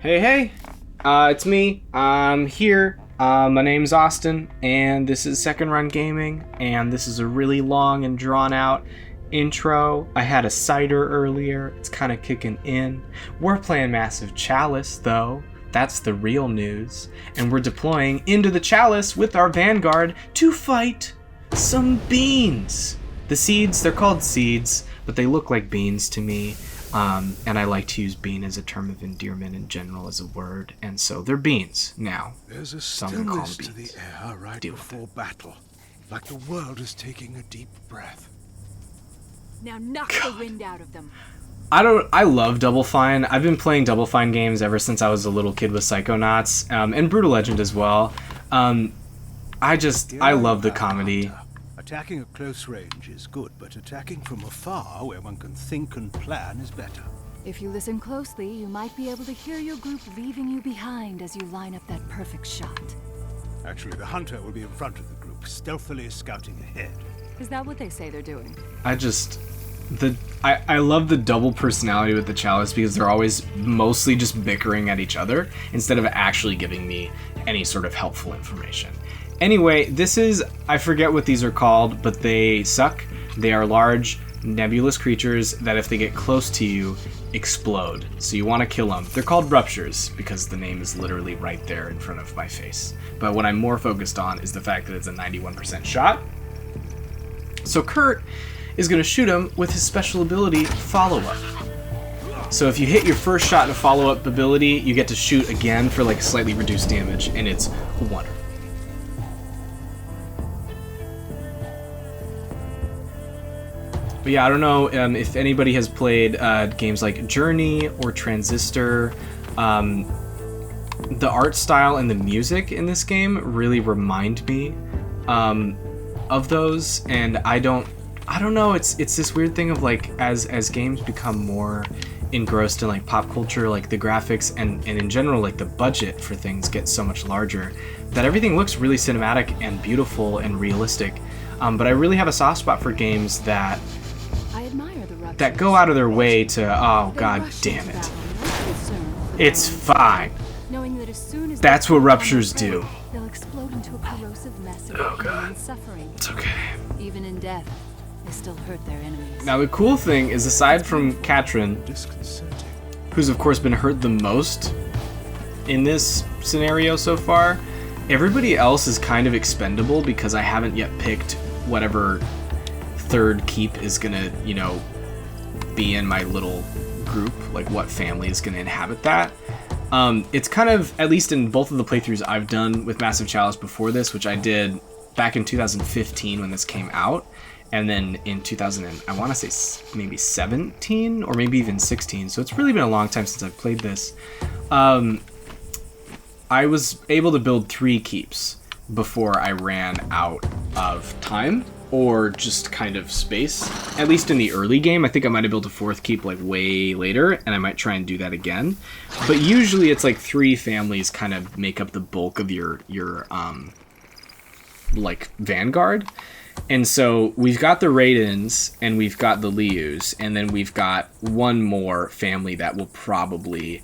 Hey, hey, it's me. I'm here. My name's Austin, and this is Second Run Gaming, and this is a really long and drawn-out intro. I had a cider earlier. It's kind of kicking in. We're playing Massive Chalice, though. That's the real news. And we're deploying into the Chalice with our vanguard to fight some beans. The seeds, they're called seeds, but they look like beans to me. And I like to use bean as a term of endearment in general as a word, and so they're beans now. There's a So I'm gonna call stillness them to beans. the air right Deal with before battle, like the world is taking a deep breath. Now knock the wind out of them. I love Double Fine. I've been playing Double Fine games ever since I was a little kid with Psychonauts, and Brutal Legend as well. I love the comedy. Hunter. Attacking at close range is good, but attacking from afar, where one can think and plan, is better. If you listen closely, you might be able to hear your group leaving you behind as you line up that perfect shot. Actually, the hunter will be in front of the group, stealthily scouting ahead. Is that what they say they're doing? I love the double personality with the Chalice because they're always mostly just bickering at each other instead of actually giving me any sort of helpful information. Anyway, I forget what these are called, but they suck. They are large, nebulous creatures that if they get close to you, explode. So you want to kill them. They're called ruptures because the name is literally right there in front of my face. But what I'm more focused on is the fact that it's a 91% shot. So Kurt is going to shoot him with his special ability, follow-up. So if you hit your first shot in a follow-up ability, you get to shoot again for like slightly reduced damage, and it's wonderful. But yeah, I don't know if anybody has played games like Journey or Transistor. The art style and the music in this game really remind me of those, and I don't know. It's this weird thing of like as games become more engrossed in like pop culture, like the graphics and in general like the budget for things gets so much larger that everything looks really cinematic and beautiful and realistic. But I really have a soft spot for games that go out of their way to, oh god damn it. It's fine. That's what ruptures do. They'll explode into a corrosive mess of pain and suffering. It's okay. Even in death, they still hurt their enemies. Now the cool thing is, aside from Katrin, Disconcerting. who's of course been hurt the most in this scenario so far, everybody else is kind of expendable because I haven't yet picked whatever third keep is gonna, be in my little group, like what family is gonna inhabit that. It's kind of, at least in both of the playthroughs I've done with Massive Chalice before this, which I did back in 2015 when this came out, and then in 2000, I want to say maybe 17 or maybe even 16, so it's really been a long time since I've played this. I was able to build 3 keeps before I ran out of time or just kind of space, at least in the early game. I think I might have built a 4th keep like way later, and I might try and do that again. But usually it's like 3 families kind of make up the bulk of your like vanguard. And so we've got the Raidens and we've got the Lius, and then we've got one more family that will probably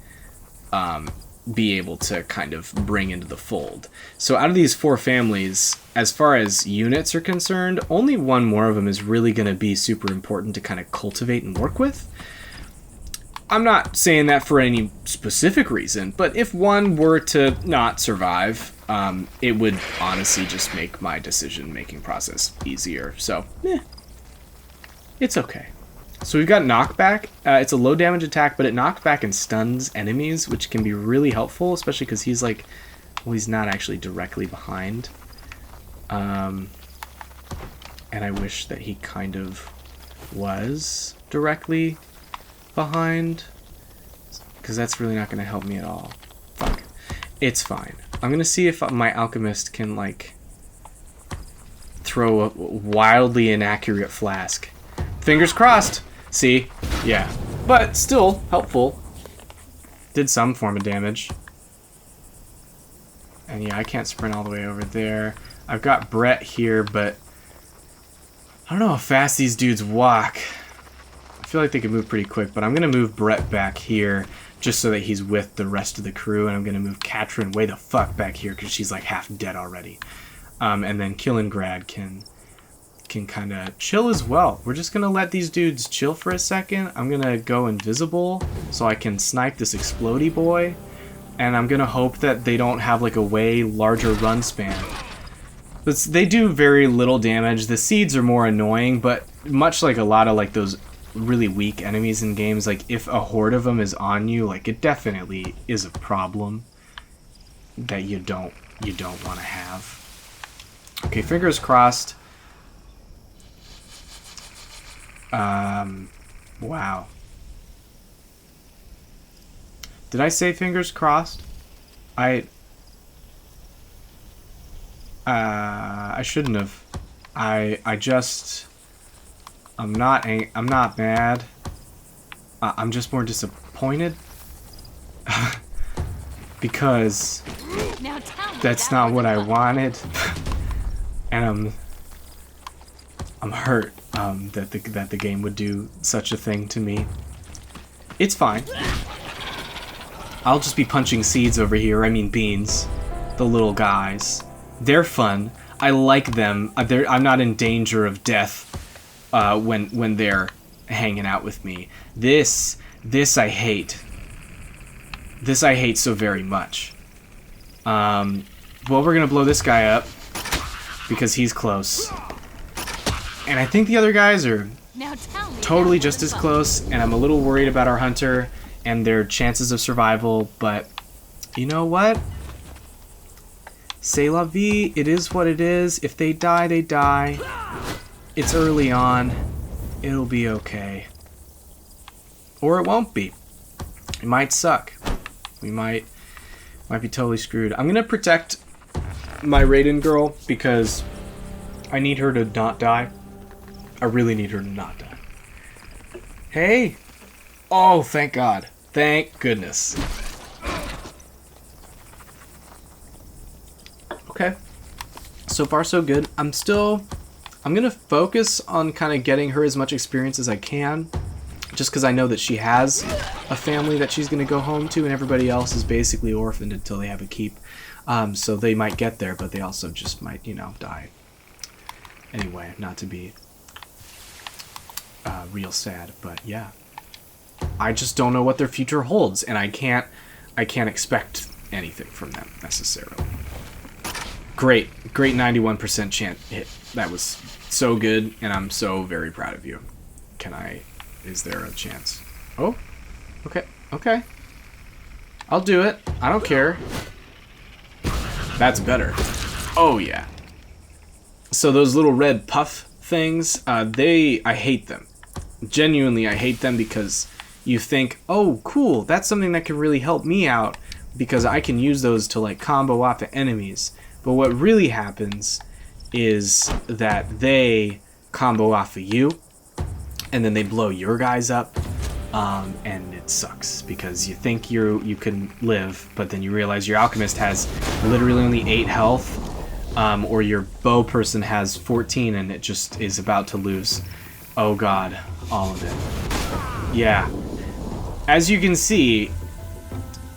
be able to kind of bring into the fold. So out of these 4 families, as far as units are concerned, only one more of them is really going to be super important to kind of cultivate and work with. I'm not saying that for any specific reason, but if one were to not survive, it would honestly just make my decision-making process easier. So, it's okay. So we've got knockback. It's a low damage attack, but it knocks back and stuns enemies, which can be really helpful, especially because he's like, well, he's not actually directly behind. And I wish that he kind of was directly behind, because that's really not going to help me at all. Fuck. It's fine. I'm going to see if my alchemist can, like, throw a wildly inaccurate flask. Fingers crossed. See? Yeah. But still helpful. Did some form of damage. And yeah, I can't sprint all the way over there. I've got Brett here, but I don't know how fast these dudes walk. I feel like they could move pretty quick, but I'm going to move Brett back here just so that he's with the rest of the crew. And I'm going to move Katrin way the fuck back here because she's like half dead already. And then Killingrad can kind of chill as well. We're just going to let these dudes chill for a second. I'm going to go invisible so I can snipe this explodey boy. And I'm going to hope that they don't have like a way larger run span. They do very little damage. The seeds are more annoying, but much like a lot of like those really weak enemies in games, like if a horde of them is on you, like it definitely is a problem that you don't want to have. Okay, fingers crossed. Wow. Did I say fingers crossed? I shouldn't have. I'm not mad. I'm just more disappointed because that's not what I wanted, and I'm hurt that the game would do such a thing to me. It's fine. I'll just be punching seeds over here. I mean beans, the little guys. They're fun. I like them. I'm not in danger of death when they're hanging out with me. This I hate. This I hate so very much. Well, we're gonna blow this guy up because he's close, and I think the other guys are totally just as close. And I'm a little worried about our hunter and their chances of survival. But you know what? C'est la vie, it is what it is. If they die, they die. It's early on. It'll be okay. Or it won't be. It might suck. We might be totally screwed. I'm gonna protect my Raiden girl because I need her to not die. I really need her to not die. Hey! Oh, thank God. Thank goodness. Okay, so far so good. I'm gonna focus on kind of getting her as much experience as I can, just because I know that she has a family that she's gonna go home to, and everybody else is basically orphaned until they have a keep. So they might get there, but they also just might, die. Anyway, not to be real sad, but yeah. I just don't know what their future holds, and I can't expect anything from them necessarily. Great 91% chance hit. That was so good, and I'm so very proud of you. Is there a chance? Oh, okay. I'll do it. I don't care. That's better. Oh yeah. So those little red puff things, I hate them. Genuinely, I hate them because you think, oh cool, that's something that can really help me out because I can use those to like combo off the enemies. But what really happens is that they combo off of you, and then they blow your guys up, and it sucks because you think you can live, but then you realize your alchemist has literally only 8 health, or your bow person has 14, and it just is about to lose. Oh God, all of it. Yeah. As you can see,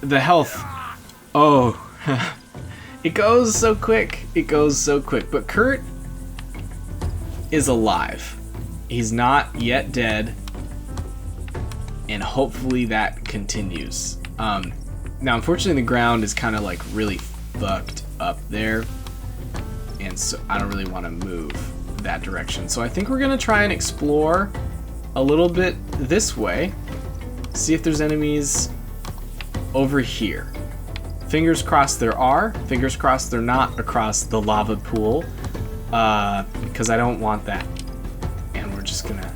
the health. Oh. It goes so quick. But Kurt is alive. He's not yet dead. And hopefully that continues. Now, unfortunately, the ground is kind of like really fucked up there. And so I don't really want to move that direction. So I think we're going to try and explore a little bit this way. See if there's enemies over here. Fingers crossed there are. Fingers crossed they're not across the lava pool. Because I don't want that. And we're just gonna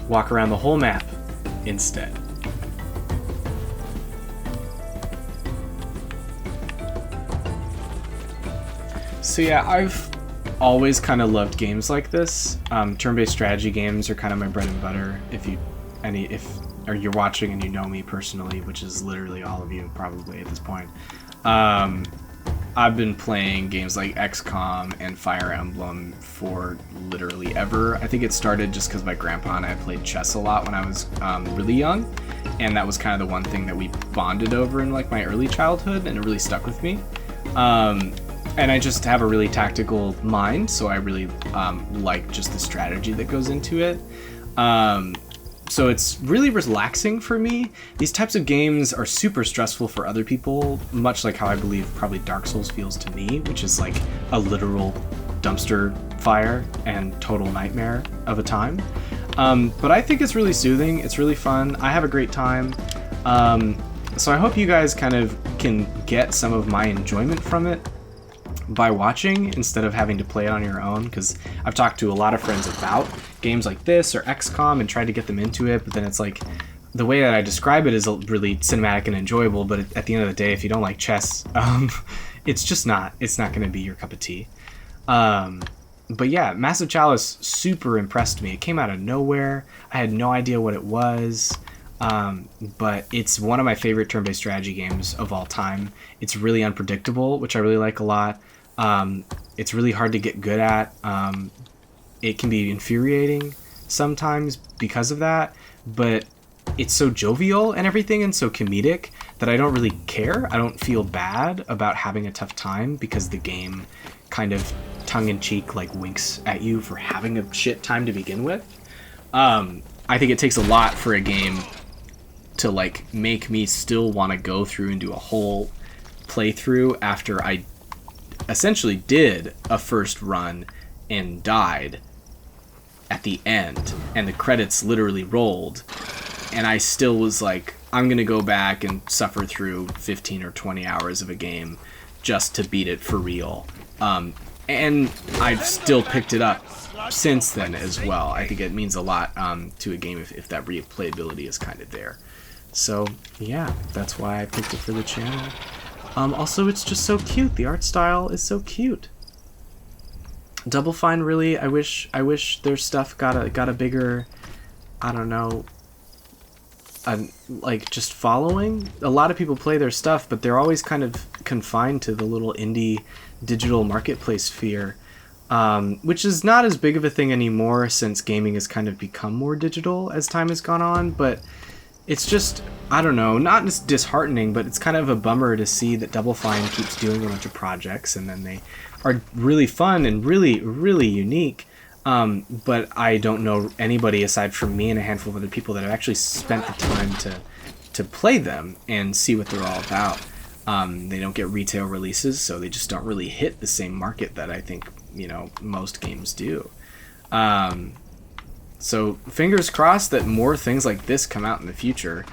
walk around the whole map instead. So yeah, I've always kind of loved games like this. Turn-based strategy games are kind of my bread and butter. If you're watching and you know me personally, which is literally all of you probably at this point, I I've been playing games like XCOM and Fire Emblem for literally ever. I think it started just because my grandpa and I played chess a lot when I was really young, and that was kind of the one thing that we bonded over in like my early childhood, and it really stuck with me. And I just have a really tactical mind, so I really like just the strategy that goes into it. So it's really relaxing for me. These types of games are super stressful for other people, much like how I believe probably Dark Souls feels to me, which is like a literal dumpster fire and total nightmare of a time. But I think it's really soothing. It's really fun. I have a great time. So I hope you guys kind of can get some of my enjoyment from it by watching instead of having to play it on your own, because I've talked to a lot of friends about games like this or XCOM and tried to get them into it, but then it's like the way that I describe it is really cinematic and enjoyable, but at the end of the day, if you don't like chess, it's not going to be your cup of tea. But yeah, Massive Chalice super impressed me. It came out of nowhere. I had no idea what it was. But it's one of my favorite turn-based strategy games of all time. It's really unpredictable, which I really like a lot. It's really hard to get good at. It can be infuriating sometimes because of that, but it's so jovial and everything and so comedic that I don't really care. I don't feel bad about having a tough time because the game kind of tongue-in-cheek like winks at you for having a shit time to begin with. I think it takes a lot for a game to like make me still want to go through and do a whole playthrough after I essentially did a first run and died at the end and the credits literally rolled, and I still was like, I'm gonna go back and suffer through 15 or 20 hours of a game just to beat it for real. And I've still picked it up since then as well. I think it means a lot to a game if that replayability is kind of there. So yeah, that's why I picked it for the channel. Also, it's just so cute. The art style is so cute. Double Fine, really, I wish their stuff got a bigger, I don't know, like just following. A lot of people play their stuff, but they're always kind of confined to the little indie digital marketplace sphere, which is not as big of a thing anymore since gaming has kind of become more digital as time has gone on. But it's just, I don't know, not just disheartening, but it's kind of a bummer to see that Double Fine keeps doing a bunch of projects and then they are really fun and really, really unique. But I don't know anybody aside from me and a handful of other people that have actually spent the time to play them and see what they're all about. They don't get retail releases, so they just don't really hit the same market that I think, most games do. So fingers crossed that more things like this come out in the future.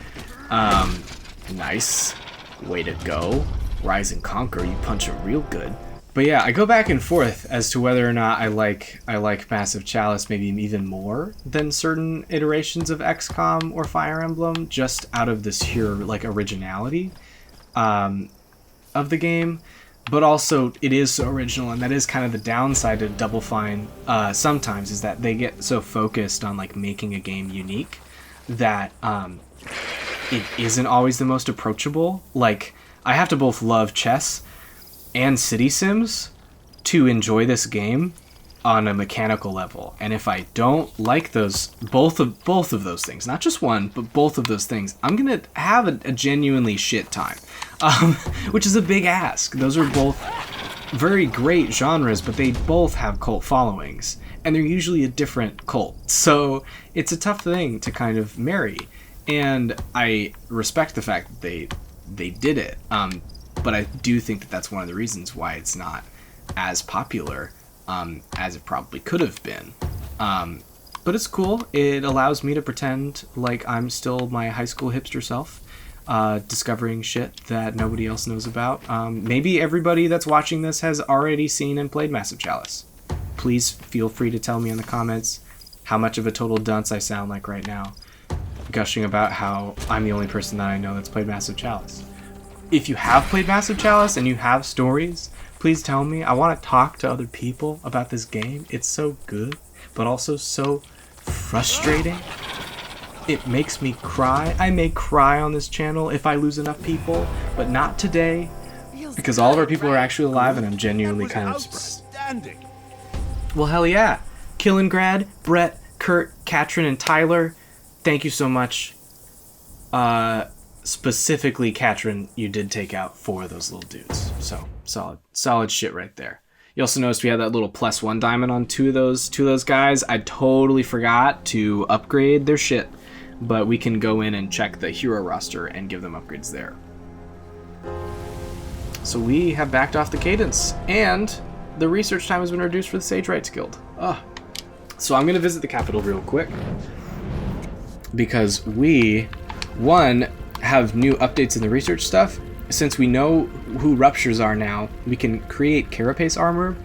Nice. Way to go. Rise and conquer, you punch it real good. But yeah, I go back and forth as to whether or not I like Massive Chalice maybe even more than certain iterations of XCOM or Fire Emblem, just out of this sheer originality of the game. But also, it is so original, and that is kind of the downside of Double Fine sometimes, is that they get so focused on making a game unique that it isn't always the most approachable. I have to both love chess and city sims to enjoy this game on a mechanical level, and if I don't like both of those things, not just one, but both of those things, I'm gonna have a genuinely shit time, which is a big ask. Those are both very great genres, but they both have cult followings, and they're usually a different cult, so it's a tough thing to kind of marry. And I respect the fact that they did it, but I do think that that's one of the reasons why it's not as popular as it probably could have been. But it's cool. It allows me to pretend like I'm still my high school hipster self, discovering shit that nobody else knows about. Maybe everybody that's watching this has already seen and played Massive Chalice. Please feel free to tell me in the comments how much of a total dunce I sound like right now, gushing about how I'm the only person that I know that's played Massive Chalice. If you have played Massive Chalice and you have stories, please tell me. I want to talk to other people about this game. It's so good, but also so frustrating. It makes me cry. I may cry on this channel if I lose enough people, but not today. because all of our people are actually alive, and I'm genuinely kind of surprised. Outstanding. Well, hell yeah. Killingrad, Brett, Kurt, Katrin, and Tyler, thank you so much. Specifically, Katrin, you did take out 4 of those little dudes. So, solid shit right there. You also noticed we had that little +1 diamond on two of those guys. I totally forgot to upgrade their shit, but we can go in and check the hero roster and give them upgrades there. So we have backed off the cadence, and the research time has been reduced for the Sage Rights Guild. So I'm going to visit the capital real quick, because we, one, have new updates in the research stuff. Since we know who Ruptures are now, we can create Carapace armor,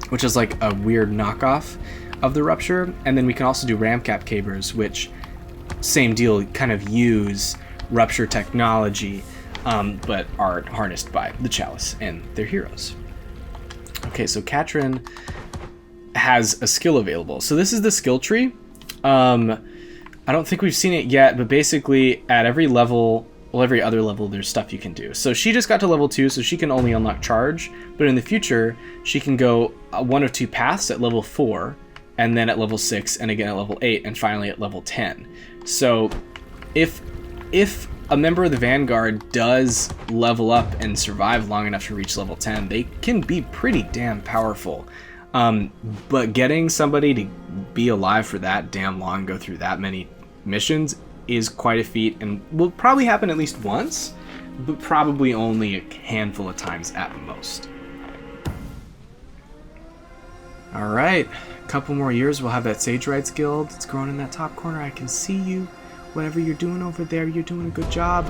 which is like a weird knockoff of the Rupture, and then we can also do Ramcap Cabers, which, same deal, kind of use Rupture technology, but are harnessed by the Chalice and their heroes. Okay, so Katrin has a skill available. So this is the skill tree. I don't think we've seen it yet, but basically at every level, well, every other level, there's stuff you can do. So she just got to level 2, so she can only unlock charge, but in the future, she can go one of 2 paths at level 4, and then at level 6, and again at level 8, and finally at level 10. So if a member of the Vanguard does level up and survive long enough to reach level 10, they can be pretty damn powerful. But getting somebody to be alive for that damn long, go through that many missions, is quite a feat, and will probably happen at least once, but probably only a handful of times at most. Alright, a couple more years, we'll have that Sage Rights Guild. It's growing in that top corner. I can see you. Whatever you're doing over there, you're doing a good job.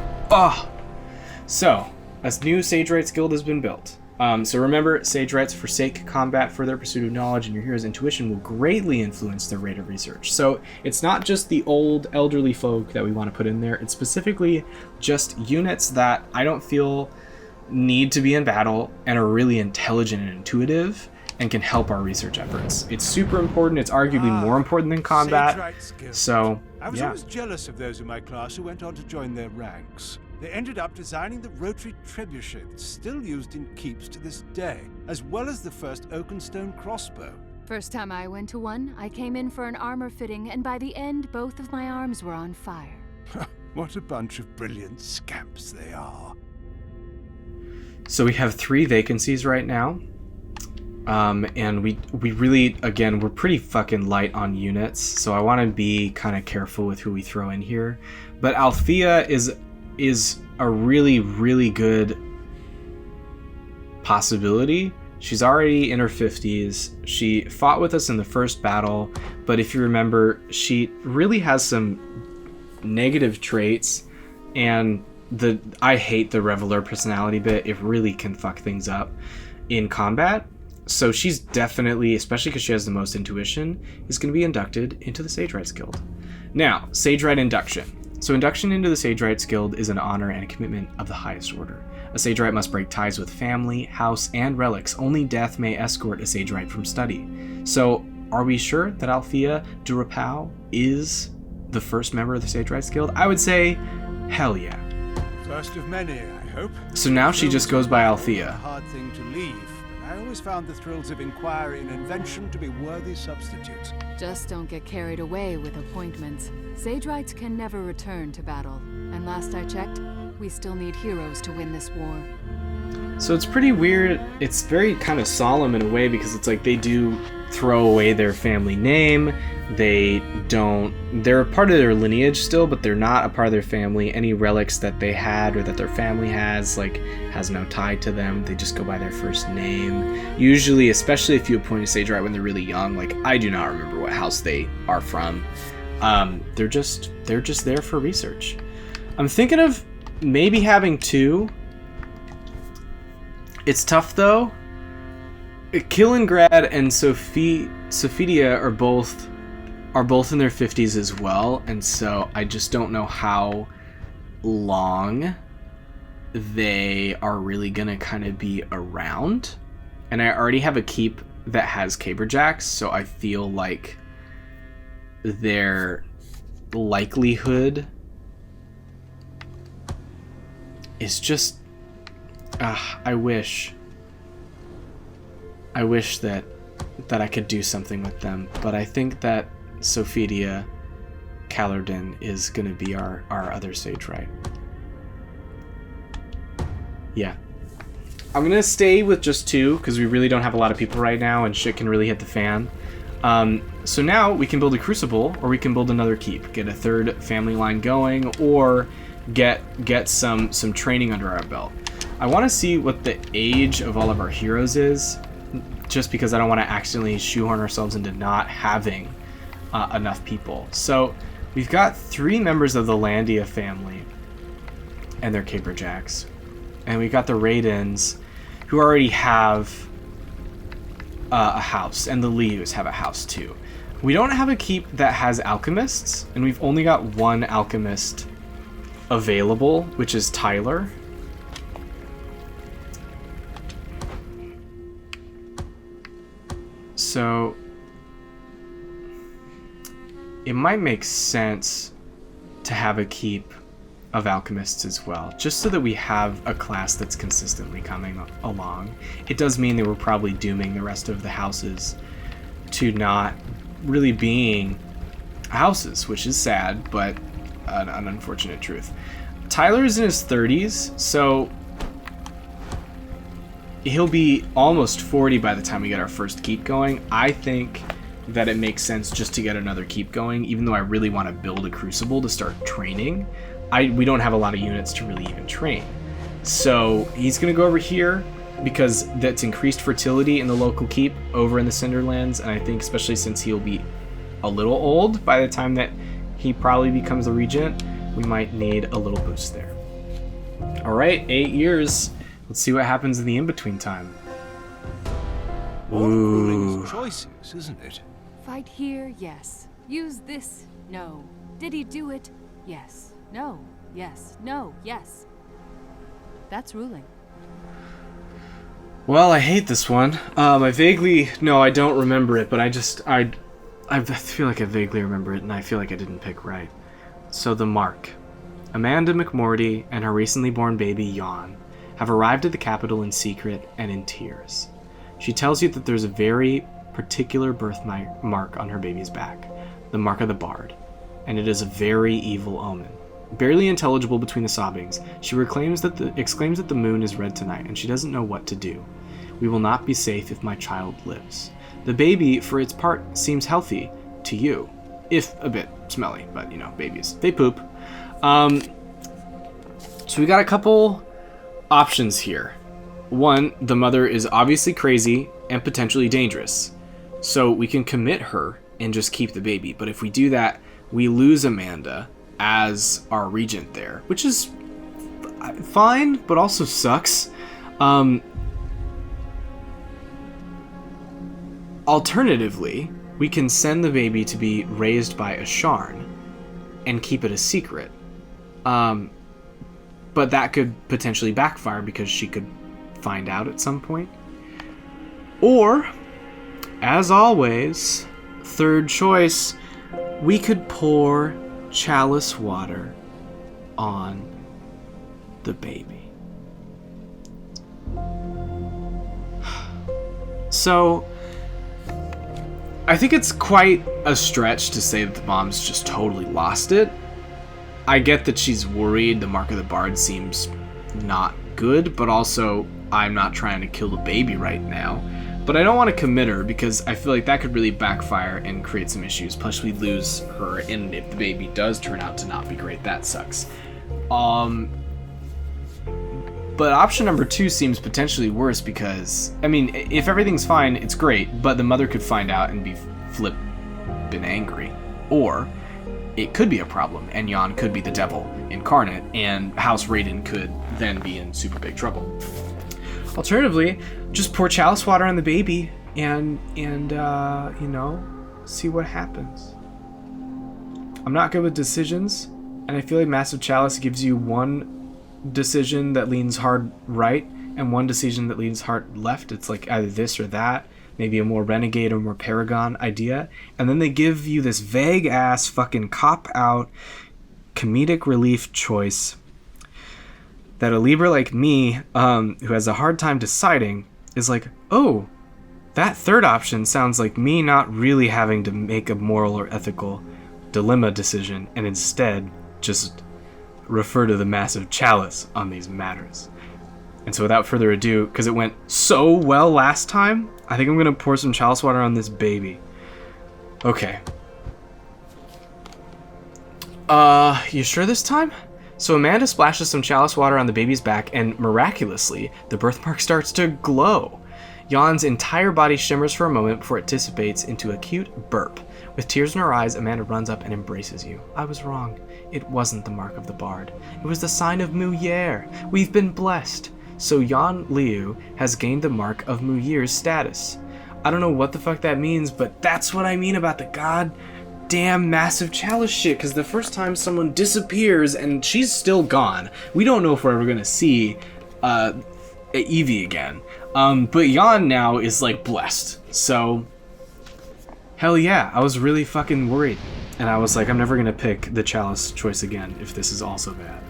So, a new Sage Rights Guild has been built. So remember, Sage Rights forsake combat for their pursuit of knowledge, and your hero's intuition will greatly influence their rate of research. So it's not just the old elderly folk that we want to put in there. It's specifically just units that I don't feel need to be in battle and are really intelligent and intuitive and can help our research efforts. It's super important. It's arguably more important than combat. So, I was always jealous of those in my class who went on to join their ranks. They ended up designing the rotary trebuchet that's still used in keeps to this day, as well as the first oak and stone crossbow. First time I went to one, I came in for an armor fitting, and by the end, both of my arms were on fire. What a bunch of brilliant scamps they are. So we have 3 vacancies right now. And we really, again, we're pretty fucking light on units, so I want to be kind of careful with who we throw in here. But Althea is a really, really good possibility. She's already in her 50s. She fought with us in the first battle, but if you remember, she really has some negative traits, and I hate the Reveler personality bit. It really can fuck things up in combat. So she's definitely, especially because she has the most intuition, is going to be inducted into the Sage Rights Guild. Now, Sage Right induction. So induction into the Sage Rights Guild is an honor and a commitment of the highest order. A Sage Right must break ties with family, house, and relics. Only death may escort a Sage Right from study. So, are we sure that Althea Durapau is the first member of the Sage Rights Guild? I would say, hell yeah. First of many, I hope. So now she just goes by A Althea. hard thing to leave, but I always found the thrills of inquiry and invention to be worthy substitutes. Just don't get carried away with appointments. Sage Rights can never return to battle. And last I checked, we still need heroes to win this war. So it's pretty weird. It's very kind of solemn in a way, because it's like they do throw away their family name. They're a part of their lineage still, but they're not a part of their family. Any relics that they had or that their family has no tie to them. They just go by their first name. Usually, especially if you appoint a Sage Right when they're really young, like I do not remember what house they are from. They're just there for research. I'm thinking of maybe having 2. It's tough though. Killingrad and Sophidia are both in their 50s as well, and so I just don't know how long they are really gonna kind of be around. And I already have a keep that has caberjacks, so I feel like their likelihood is just I wish that I could do something with them, but I think that Sophidia Calardin is going to be our other sage, right? Yeah. I'm going to stay with just 2 because we really don't have a lot of people right now and shit can really hit the fan. So now we can build a crucible, or we can build another keep, get a 3rd family line going, or get some training under our belt. I want to see what the age of all of our heroes is, just because I don't want to accidentally shoehorn ourselves into not having enough people. So we've got 3 members of the Landia family and their caperjacks, and we've got the Raidens, who already have a house, and the Lius have a house too. We don't have a keep that has alchemists, and we've only got 1 alchemist available, which is Tyler. So it might make sense to have a keep of alchemists as well, just so that we have a class that's consistently coming along. It does mean that we're probably dooming the rest of the houses to not really being houses, which is sad, but an unfortunate truth. Tyler is in his 30s, so he'll be almost 40 by the time we get our first keep going. I think that it makes sense just to get another keep going, even though I really want to build a crucible to start training. We don't have a lot of units to really even train. So he's going to go over here because that's increased fertility in the local keep over in the Cinderlands, and I think especially since he'll be a little old by the time that he probably becomes the regent, we might need a little boost there. All right, 8 years. Let's see what happens in the in-between time. Ooh. Choices, isn't it? Fight here, yes. Use this, no. Did he do it? Yes. No. Yes. No. Yes. That's ruling. Well, I hate this one. I don't remember it, but I feel like I vaguely remember it, and I feel like I didn't pick right. So the mark. Amanda McMorty and her recently born baby, Jan, have arrived at the capital in secret and in tears. She tells you that there's a very particular birthmark on her baby's back, the mark of the bard, and it is a very evil omen. Barely intelligible between the sobbings, she exclaims that the moon is red tonight, and she doesn't know what to do. We will not be safe if my child lives. The baby, for its part, seems healthy to you, if a bit smelly, but babies, they poop. So we got a couple options here. One, the mother is obviously crazy and potentially dangerous, so we can commit her and just keep the baby. But if we do that, we lose Amanda as our regent there, which is fine, but also sucks. Alternatively, we can send the baby to be raised by Asharn and keep it a secret. But that could potentially backfire because she could find out at some point. Or, as always, third choice, we could pour chalice water on the baby. So, I think it's quite a stretch to say that the mom's just totally lost it. I get that she's worried, the mark of the bard seems not good, but also I'm not trying to kill the baby right now. But I don't want to commit her because I feel like that could really backfire and create some issues. Plus we lose her, and if the baby does turn out to not be great, that sucks. But option number 2 seems potentially worse because, I mean, if everything's fine, it's great, but the mother could find out and be flippin' angry. Or it could be a problem, and Jan could be the devil incarnate, and House Raiden could then be in super big trouble. Alternatively, just pour chalice water on the baby and see what happens. I'm not good with decisions, and I feel like Massive Chalice gives you one decision that leans hard right and one decision that leans hard left. It's like either this or that, maybe a more renegade or more paragon idea, and then they give you this vague ass fucking cop out comedic relief choice. that a Libra like me, who has a hard time deciding, is like, oh, that third option sounds like me not really having to make a moral or ethical dilemma decision, and instead just refer to the massive chalice on these matters. And so without further ado, because it went so well last time, I think I'm going to pour some chalice water on this baby. Okay. You sure this time? So Amanda splashes some chalice water on the baby's back, and miraculously, the birthmark starts to glow. Jan's entire body shimmers for a moment before it dissipates into a cute burp. With tears in her eyes, Amanda runs up and embraces you. I was wrong. It wasn't the mark of the bard. It was the sign of Muyer. We've been blessed. So Jan Liu has gained the mark of Muyer's status. I don't know what the fuck that means, but that's what I mean about the goddamn massive chalice shit, because the first time someone disappears and she's still gone, we don't know if we're ever going to see Evie again. But Jan now is like blessed. So hell yeah, I was really fucking worried. And I was like, I'm never going to pick the chalice choice again if this is also bad.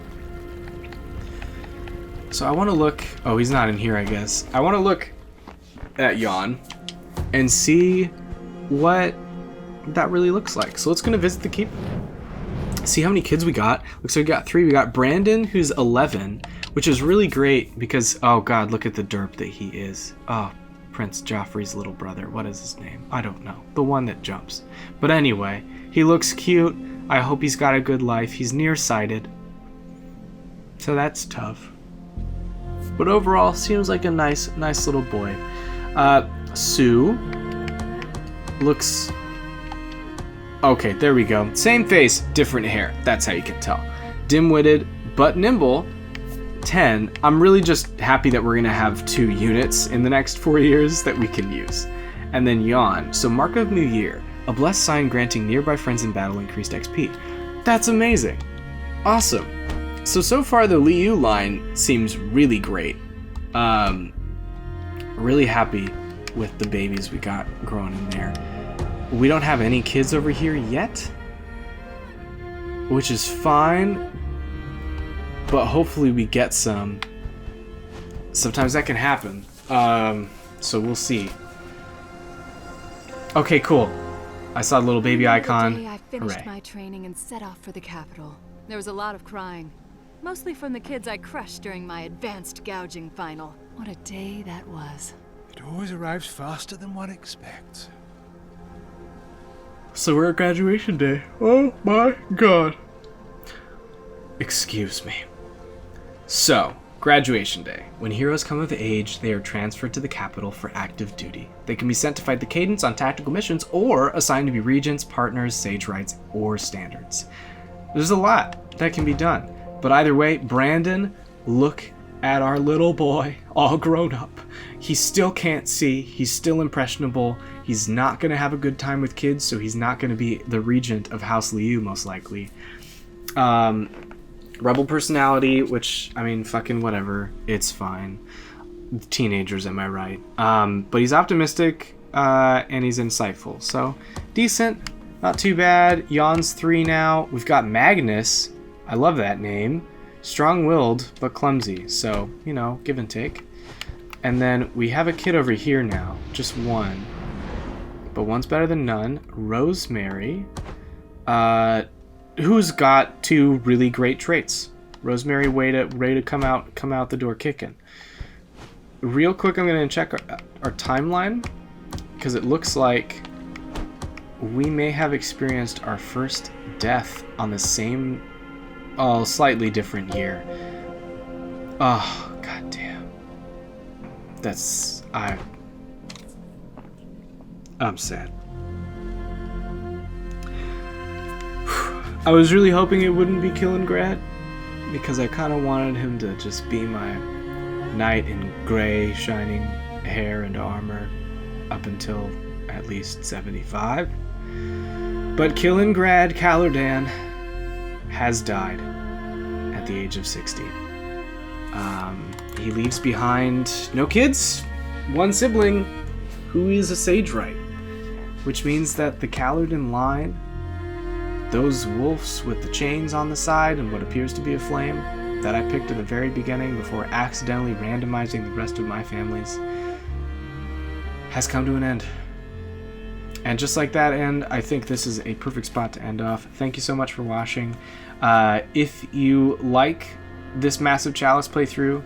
So I want to look... Oh, he's not in here, I guess. I want to look at Jan and see what that really looks like. So let's go to visit the keep. See how many kids we got. Looks like we got 3. We got Brandon, who's 11, which is really great because... Oh, God, look at the derp that he is. Oh, Prince Joffrey's little brother. What is his name? I don't know. The one that jumps. But anyway, he looks cute. I hope he's got a good life. He's nearsighted. So that's tough. But overall, seems like a nice little boy. Sue looks... Okay, there we go. Same face, different hair. That's how you can tell. Dim-witted, but nimble. 10. I'm really just happy that we're going to have 2 units in the next 4 years that we can use. And then Jan. So Mark of New Year. A blessed sign granting nearby friends in battle increased XP. That's amazing. Awesome. So far the Liu line seems really great. Really happy with the babies we got growing in there. We don't have any kids over here yet, which is fine, but hopefully we get some. Sometimes that can happen. So we'll see. Okay, cool. I saw the little baby icon. The day I finished Hooray. my training and set off for the capital. There was a lot of crying. Mostly from the kids I crushed during my advanced gouging final. What a day that was. It always arrives faster than one expects. So we're at graduation day. Oh my god. Excuse me. So, graduation day. When heroes come of age, they are transferred to the capital for active duty. They can be sent to fight the Cadence on tactical missions or assigned to be regents, partners, sage rights, or standards. There's a lot that can be done. But either way, Brandon, look at our little boy, all grown up. He still can't see. He's still impressionable. He's not going to have a good time with kids, so he's not going to be the regent of House Liu, most likely. Rebel personality, which, I mean, fucking whatever. It's fine. Teenagers, am I right? But he's optimistic, and he's insightful. So, decent. Not too bad. Jan's 3 now. We've got Magnus. I love that name. Strong-willed, but clumsy. So, you know, give and take. And then we have a kid over here now. Just one. But one's better than none. Rosemary. Who's got 2 really great traits. Rosemary, way to come out the door kicking. Real quick, I'm going to check our timeline. Because it looks like we may have experienced our first death on the same... Oh, slightly different year. Oh, goddamn. That's... I'm sad. I was really hoping it wouldn't be Killengrad, because I kind of wanted him to just be my knight in gray, shining hair and armor up until at least 75. But Killengrad Caladan has died at the age of 60. He leaves behind no kids, 1 sibling who is a sage right, which means that the Caladan line, those wolves with the chains on the side and what appears to be a flame, that I picked at the very beginning before accidentally randomizing the rest of my families has come to an end. And just like that end, I think this is a perfect spot to end off. Thank you so much for watching. If you like this massive Chalice playthrough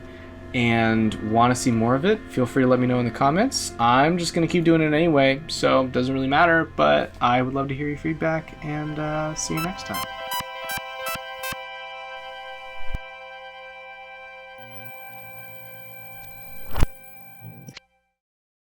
and want to see more of it, feel free to let me know in the comments. I'm just going to keep doing it anyway, so it doesn't really matter, but I would love to hear your feedback, and see you next time.